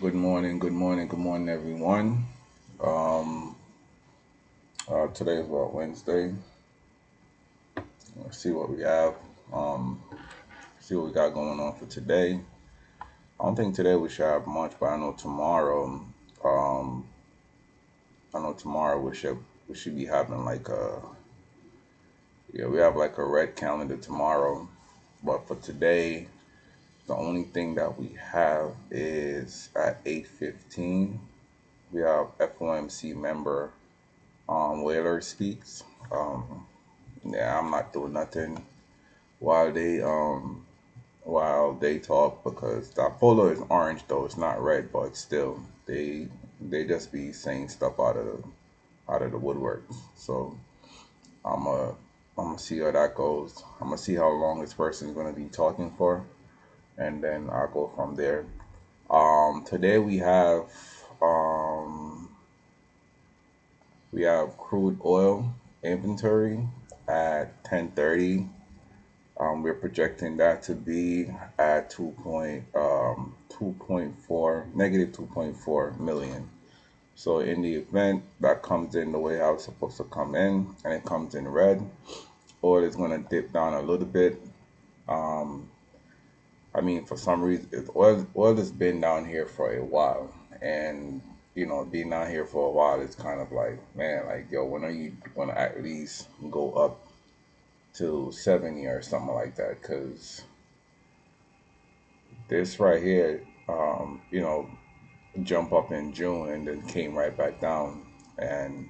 Good morning, everyone. Um, Today is Wednesday. Let's see what we have. Um, See what we got going on for today. I don't think today we should have much, but Um, I know tomorrow we should be having like a we have like a red calendar tomorrow. But for today, the only thing that we have is at 8:15. We have FOMC member Whaler speaks. Um, Yeah, I'm not doing nothing while they talk because that photo is orange though, it's not red, but still they just be saying stuff out of the woodwork. So I'm uh I'm gonna see how that goes. I'm gonna see how long this person is gonna be talking for, and then I'll go from there. Today um we have crude oil inventory at 10:30. We're projecting that to be at 2.4 negative 2.4 million. So in the event that comes in the way how it's supposed to come in, and it comes in red, oil is going to dip down a little bit. Um, I mean, for some reason, oil has been down here for a while, and being down here for a while, it's kind of like, man, like, yo, when are you going to at least go up to 70 or something like that? Because this right here, jump up in June and then came right back down. And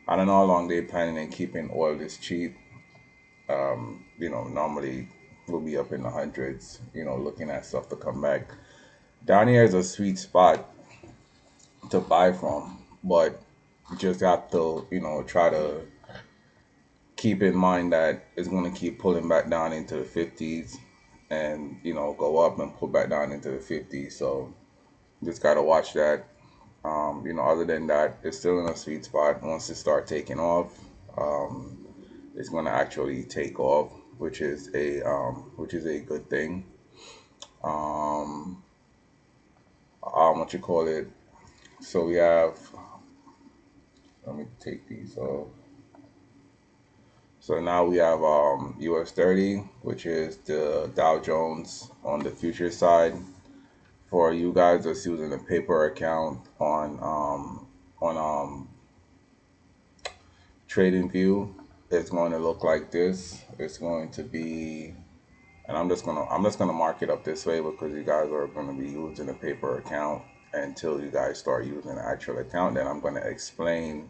I don't know how long they're planning on keeping oil this cheap. Normally we'll be up in the hundreds, looking at stuff to come back. Down here is a sweet spot to buy from, but you just have to, try to keep in mind that it's going to keep pulling back down into the 50s and, go up and pull back down into the 50s. So just got to watch that. Other than that, it's still in a sweet spot. Once it start taking off, um, it's going to actually take off, which is a good thing. Um, what you call it? So we have. Let me take these off. So now we have US 30, which is the Dow Jones on the future side. For you guys that's using a paper account on trading view, it's going to look like this. It's going to be, and I'm just gonna mark it up this way because you guys are going to be using a paper account until you guys start using an actual account. Then I'm going to explain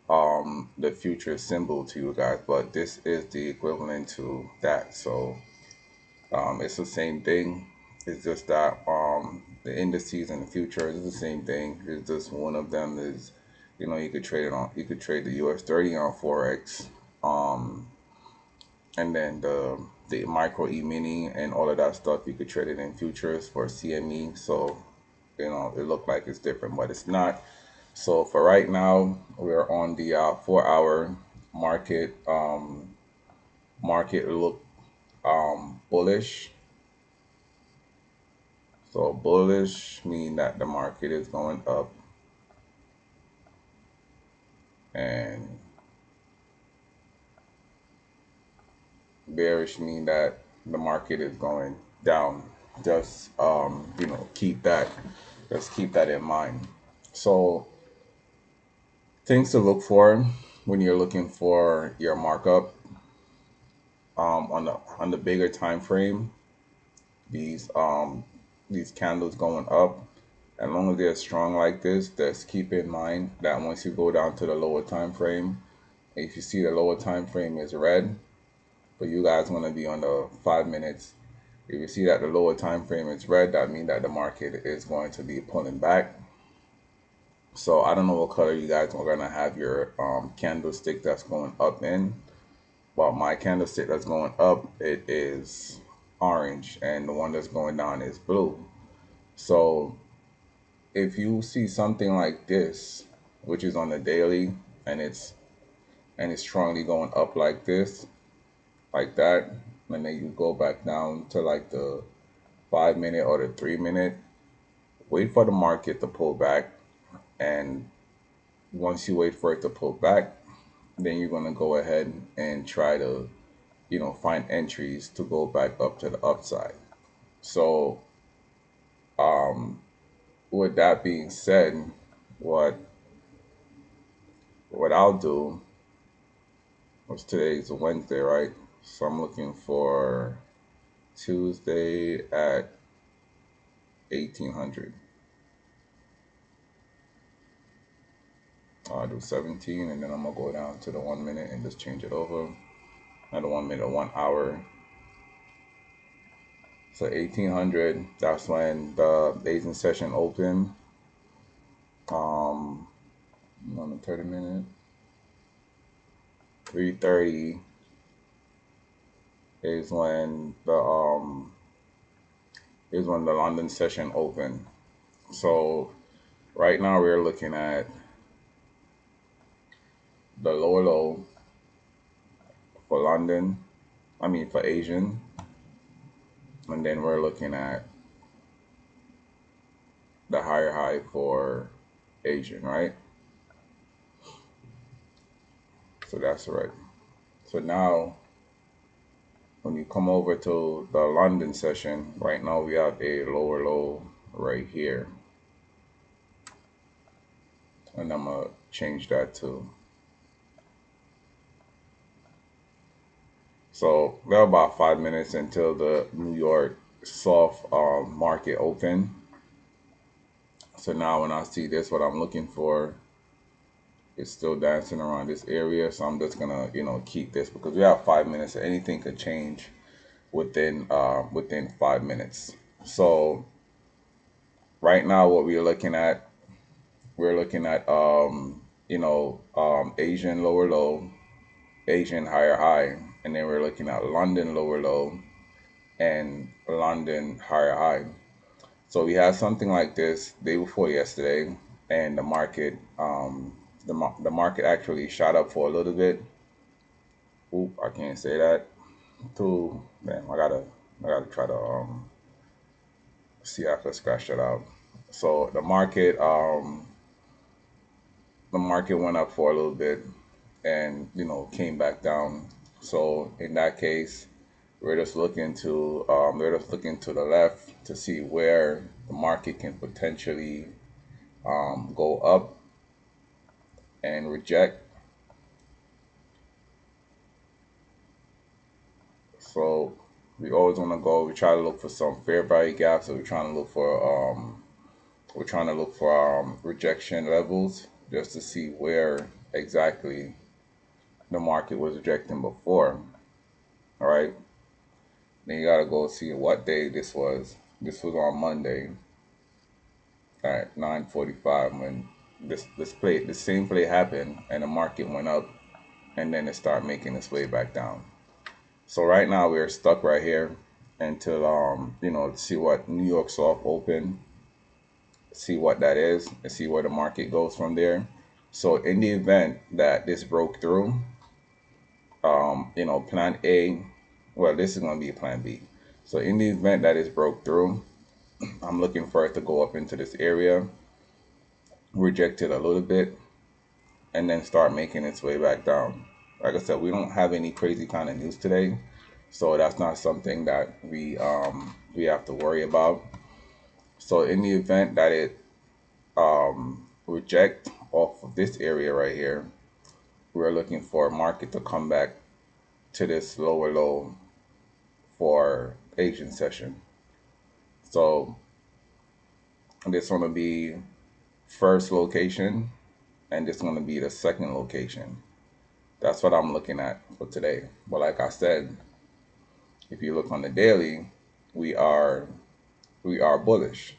the future symbol to you guys, but this is the equivalent to that. So it's the same thing. It's just that the indices and the future is the same thing. It's just one of them is, you could trade the US 30 on Forex, um, and then the micro E mini and all of that stuff you could trade it in futures for CME. So it looked like it's different, but it's not. So for right now, we're on the 4 hour market. Market look bullish. So bullish mean that the market is going up, and bearish mean that the market is going down. Just keep that in mind. So things to look for when you're looking for your markup on the bigger time frame. These candles going up. As long as they're strong like this, just keep in mind that once you go down to the lower time frame, if you see the lower time frame is red, but you guys want to be on the 5 minutes. If you see that the lower time frame is red, that means that the market is going to be pulling back. So I don't know what color you guys are gonna have your candlestick that's going up in, but my candlestick that's going up, it is orange, and the one that's going down is blue. So if you see something like this, which is on the daily, and it's strongly going up like this, like that, and then you go back down to like the 5 minute or the 3 minute, wait for the market to pull back, and once you wait for it to pull back, then you're going to go ahead and try to, find entries to go back up to the upside. So, um, with that being said, what what I'll do was today's Wednesday, right? So I'm looking for Tuesday at 1800. I'll do 17, and then I'm gonna go down to the 1 minute and just change it over. Not the 1 minute, 1 hour. So 1800. That's when the Asian session opened. Um, on the 30 minute, 3:30 is when the London session opened. So right now we're looking at the lower low for London. I mean for Asian, and then we're looking at the higher high for Asian, right? So that's right. So now when you come over to the London session, right now we have a lower low right here. And I'm gonna change that to. So we're about 5 minutes until the New York soft market open. So now when I see this, what I'm looking for is still dancing around this area. So I'm just gonna, keep this because we have 5 minutes. So anything could change within 5 minutes. So right now, what we're looking at Asian lower low, Asian higher high, and then we're looking at London lower low and London higher high. So we had something like this day before yesterday, and the market actually shot up for a little bit. Oop, I can't say that. Too, man, I gotta try to see if I can scratch that out. So the market went up for a little bit, and came back down. So in that case, we're just looking to the left to see where the market can potentially go up and reject. So we always want to go. We try to look for some fair value gaps. So we're trying to look for rejection levels just to see where exactly the market was rejecting before. All right. Then you gotta go see what day this was. This was on Monday at 9:45 when the same play happened and the market went up and then it started making its way back down. So right now we're stuck right here until see what New York soft open, see what that is, and see where the market goes from there. So in the event that this broke through, plan A, well, this is gonna be plan B. So in the event that it broke through, I'm looking for it to go up into this area, reject it a little bit, and then start making its way back down. Like I said, we don't have any crazy kind of news today, so that's not something that we have to worry about. So in the event that it reject off of this area right here, we're looking for a market to come back to this lower low for Asian session. So this going to be first location, and this going to be the second location. That's what I'm looking at for today. But like I said, if you look on the daily, we are we are bullish.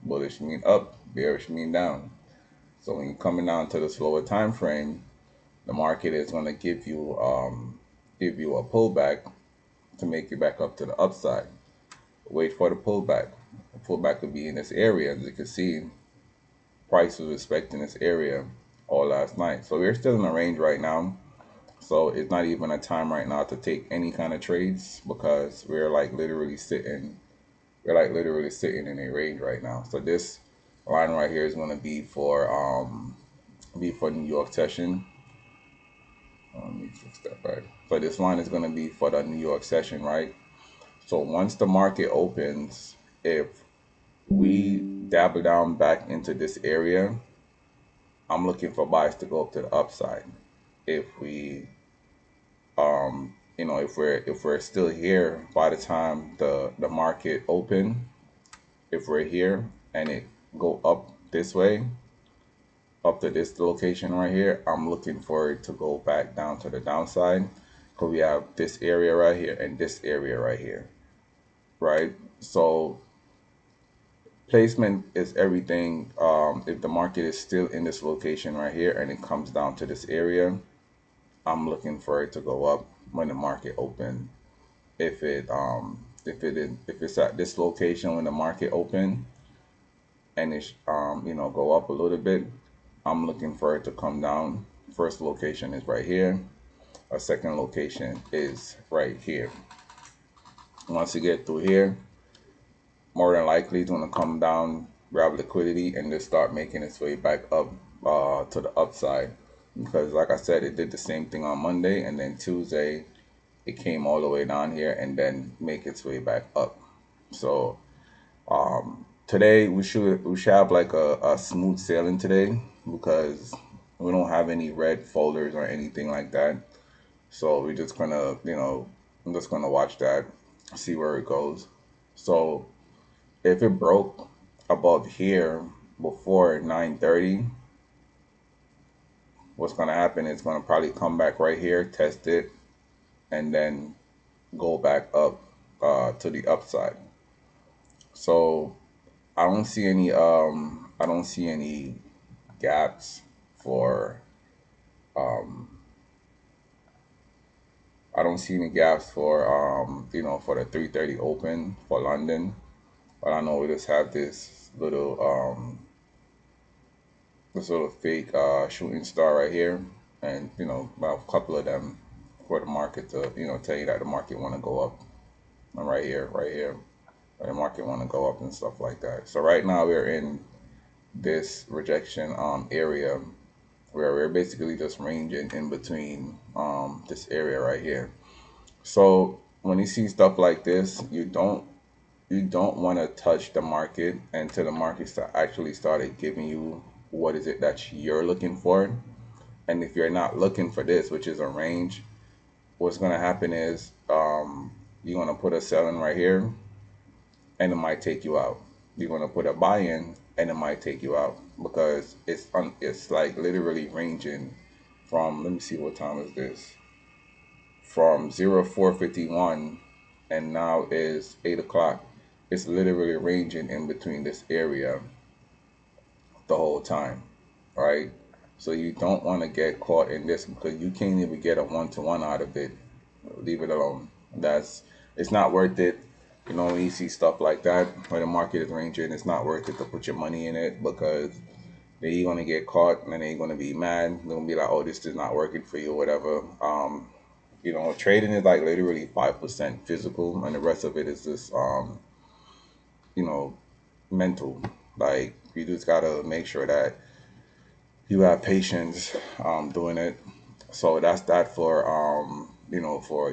Bullish mean up, bearish mean down. So when you're coming down to the slower time frame, the market is going to give you a pullback to make you back up to the upside. Wait for the pullback. The pullback will be in this area. As you can see, price was respecting this area all last night. So we're still in a range right now. So it's not even a time right now to take any kind of trades because we're like literally sitting We're like literally sitting in a range right now. So this line right here is going to be for New York session. Let me fix that back. So this line is going to be for the New York session, right? So once the market opens, if we dabble down back into this area, I'm looking for buys to go up to the upside. If we if we're still here by the time the market open, if we're here and it go up this way, up to this location right here, I'm looking for it to go back down to the downside because we have this area right here and this area right here, right? So placement is everything. If the market is still in this location right here and it comes down to this area, I'm looking for it to go up when the market open. If it's at this location when the market open and it's go up a little bit, I'm looking for it to come down. First location is right here. A second location is right here. Once you get through here, more than likely it's going to come down, grab liquidity, and just start making its way back up to the upside. Because, like I said, it did the same thing on Monday, and then Tuesday it came all the way down here and then make its way back up. So today we should have like a smooth sailing today because we don't have any red folders or anything like that. So we're just gonna, I'm just gonna watch that, see where it goes. So if it broke above here before 9:30, what's gonna happen is gonna probably come back right here, test it, and then go back up to the upside. So I don't see any gaps for um I don't see any gaps for the 3:30 open for London. But I know we just have this little fake shooting star right here, and about a couple of them for the market to tell you that the market want to go up. And right here, the market want to go up and stuff like that. So right now we're in this rejection area where we're basically just ranging in between this area right here. So when you see stuff like this, you don't want to touch the market until the market actually started giving you what is it that you're looking for. And if you're not looking for this, which is a range, what's going to happen is you're going to put a sell in right here and it might take you out. You're going to put a buy in and it might take you out because it's like literally ranging from, let me see, what time is this, from 0451 and now is 8 o'clock. It's literally ranging in between this area the whole time, right? So you don't want to get caught in this because you can't even get a one-to-one out of it. Leave it alone. That's It's not worth it. When you see stuff like that where the market is ranging, it's not worth it to put your money in it because then you're gonna get caught and then you're gonna be mad. They're gonna be like, "Oh, this is not working for you," or whatever. Trading is like literally 5% physical, and the rest of it is just you know, mental. Like you just gotta make sure that you have patience doing it. So that's that for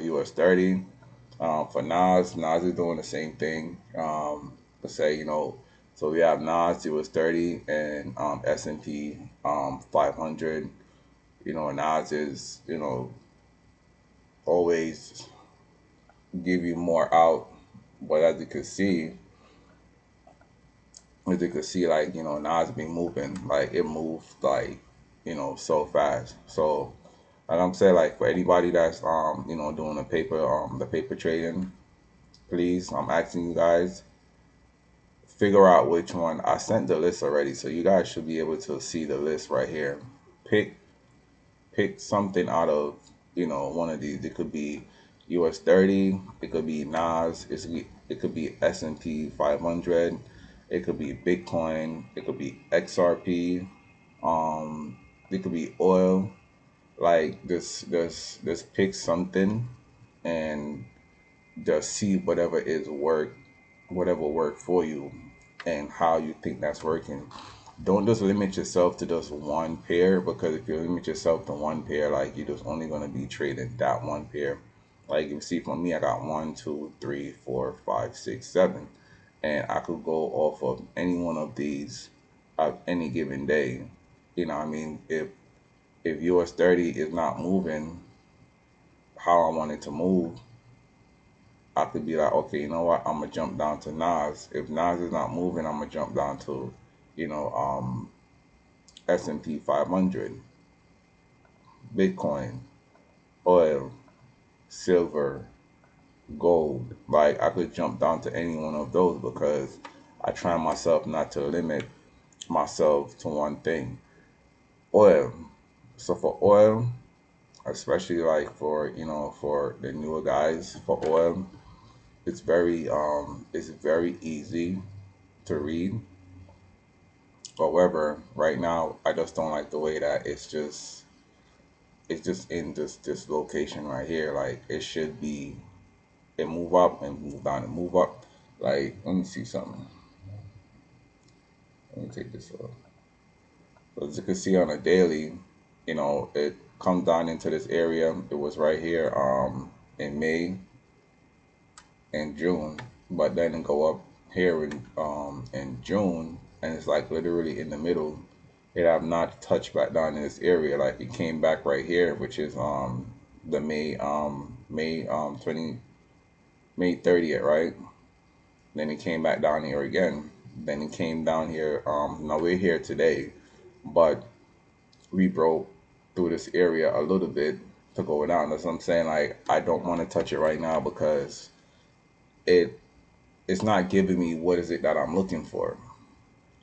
US 30. For Nas is doing the same thing. Let's say so we have Nas US 30 and S&P 500. Nas is always give you more out, but as you can see, like Nas been moving, like it moved like so fast. So like I'm saying, like for anybody that's doing the paper trading, please, I'm asking you guys, figure out which one. I sent the list already, so you guys should be able to see the list right here. Pick pick something out of one of these. It could be US 30, it could be Nas, it could be S&P 500, it could be Bitcoin, it could be XRP, um, it could be oil. Like this pick something and just see whatever is work. whatever worked for you and how you think that's working. Don't just limit yourself to just one pair, because if you limit yourself to one pair, like you're just only gonna be trading that one pair. Like you see, for me, I got one, two, three, four, five, six, seven, and I could go off of any one of these at any given day. You know, what I mean, if US 30 is not moving how I want it to move, I could be like, okay, you know what? I'm gonna jump down to Nas. If Nas is not moving, I'm gonna jump down to, you know, S&P 500, Bitcoin, oil, silver, gold. Like I could jump down to any one of those because I try myself not to limit myself to one thing. Oil. So for oil, especially like for for the newer guys for oil, it's very easy to read. However, right now I just don't like the way that it's just in this location right here. Like it should be, it move up and move down and move up. Like let me see something. Let me take this off. So as you can see on a daily, it comes down into this area. It was right here in May and June, but then it go up here in June, and it's like literally in the middle. It have not touched back down in this area. Like it came back right here, which is the May 30th, right? Then it came back down here again. Then it came down here. Now we're here today, but we broke through this area a little bit to go down. That's what I'm saying. Like I don't want to touch it right now because it it's not giving me what is it that I'm looking for.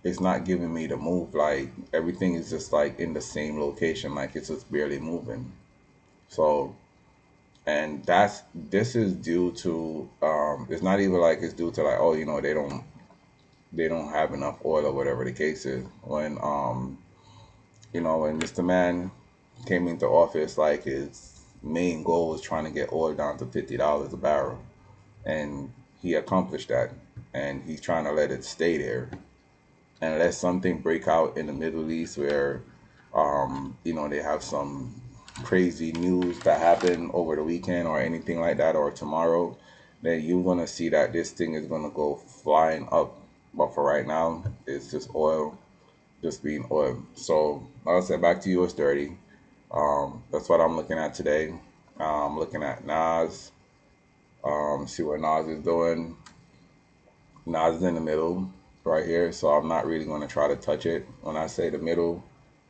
It's not giving me the move. Like everything is just like in the same location. Like it's just barely moving. So and this is due to it's not even like it's due to like, oh, they don't have enough oil or whatever the case is. When Mr. Man came into office, like his main goal was trying to get oil down to $50 a barrel, and he accomplished that. And he's trying to let it stay there unless something break out in the Middle East where, they have some crazy news that happened over the weekend or anything like that or tomorrow, then you're gonna see that this thing is gonna go flying up. But for right now, it's just oil, just being oil. So like I said, back to US 30. That's what I'm looking at today. I'm looking at Nas. See what Nas is doing. Nas is in the middle right here, so I'm not really going to try to touch it. When I say the middle,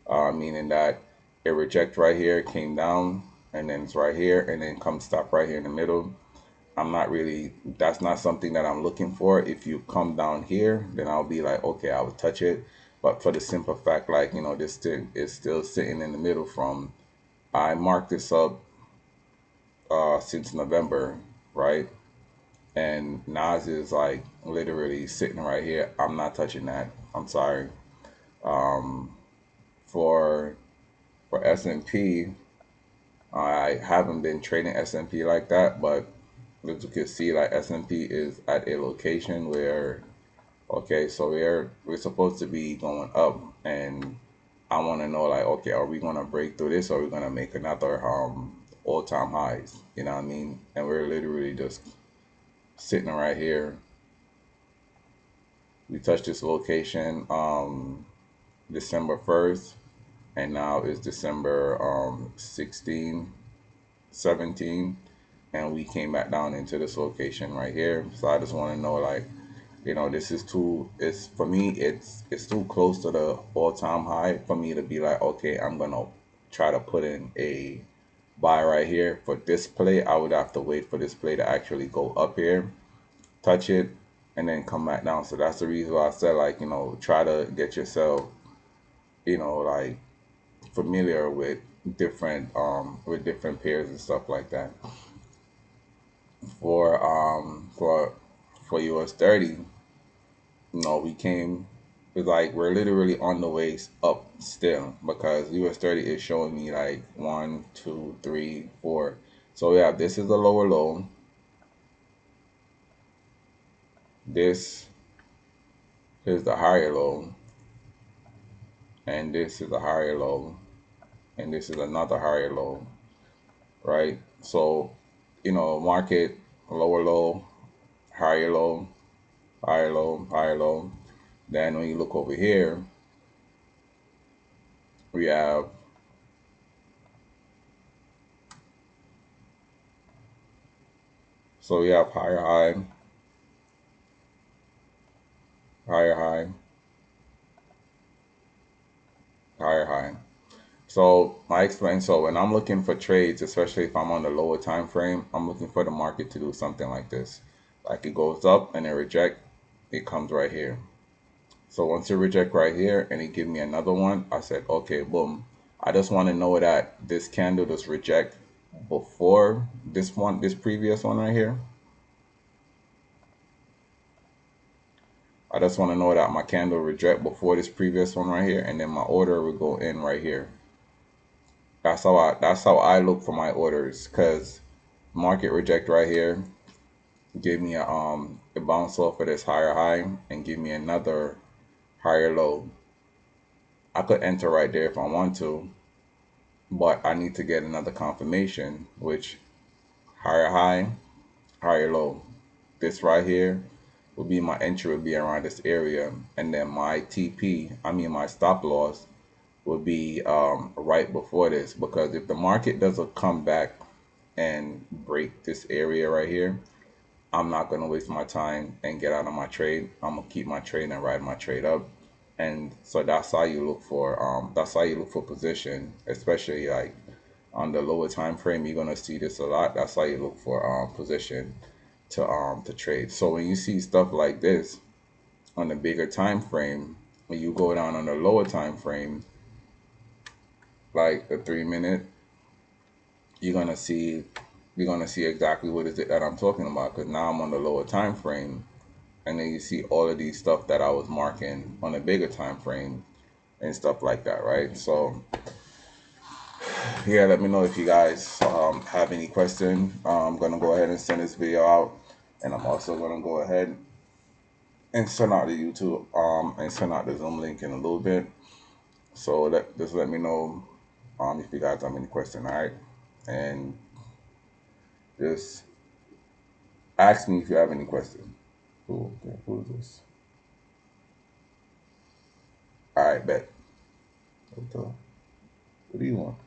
meaning that it reject right here, came down, and then it's right here, and then come stop right here in the middle. I'm not really, that's not something that I'm looking for. If you come down here, then I'll be like, okay, I would touch it. But for the simple fact, like, this thing is still sitting in the middle from, I marked this up since November, right? And Nas is like literally sitting right here. I'm not touching that. I'm sorry. Um, for S&P, I haven't been trading S&P like that, but as you can see, like S&P is at a location where, okay, so we're supposed to be going up, and I want to know like, okay, are we gonna break through this, or are we gonna make another all-time highs? You know what I mean? And we're literally just sitting right here. We touched this location December 1st, and now it's December 16, 17, and we came back down into this location right here. So I just want to know, like, this is too, it's for me, it's too close to the all-time high for me to be like, okay, I'm gonna try to put in a buy right here. For this play, I would have to wait for this play to actually go up here, touch it, and then come back down. So that's the reason why I said, like, try to get yourself, like familiar with different pairs and stuff like that. For US 30, we came, it's like we're literally on the way up still, because US 30 is showing me like one, two, three, four. So yeah, this is the lower low. This is the higher low, and this is a higher low, and this is another higher low, right? So, market lower low, higher low, higher low, higher low. Then when you look over here, we have we have higher high, higher high, higher high. So I explained. So when I'm looking for trades, especially if I'm on the lower time frame, I'm looking for the market to do something like this. Like it goes up and it reject, it comes right here. So once it reject right here and it give me another one, I said, okay, boom. I just want to know that this candle just reject before this one, this previous one right here. I just want to know that my candle reject before this previous one right here, and then my order will go in right here. That's how I look for my orders, because market reject right here, give me a bounce off of this higher high and give me another higher low. I could enter right there if I want to, but I need to get another confirmation, which higher high, higher low. This right here would be my entry, would be around this area, and then my TP, I mean my stop loss, would be right before this, because if the market doesn't come back and break this area right here, I'm not gonna waste my time and get out of my trade. I'm gonna keep my trade and ride my trade up. And so that's how you look for position, especially like on the lower time frame. You're gonna see this a lot. That's how you look for position to trade. So when you see stuff like this on the bigger time frame, when you go down on the lower time frame, like the 3 minute, you're gonna see exactly what is it that I'm talking about, because now I'm on the lower time frame, and then you see all of these stuff that I was marking on a bigger time frame and stuff like that, right? So yeah, let me know if you guys have any question. I'm gonna go ahead and send this video out, and I'm also gonna go ahead and send out the YouTube and send out the Zoom link in a little bit. So just let me know if you guys have any question, all right? And just ask me if you have any question. Cool. Okay, who is this? All right, bet. What do you want?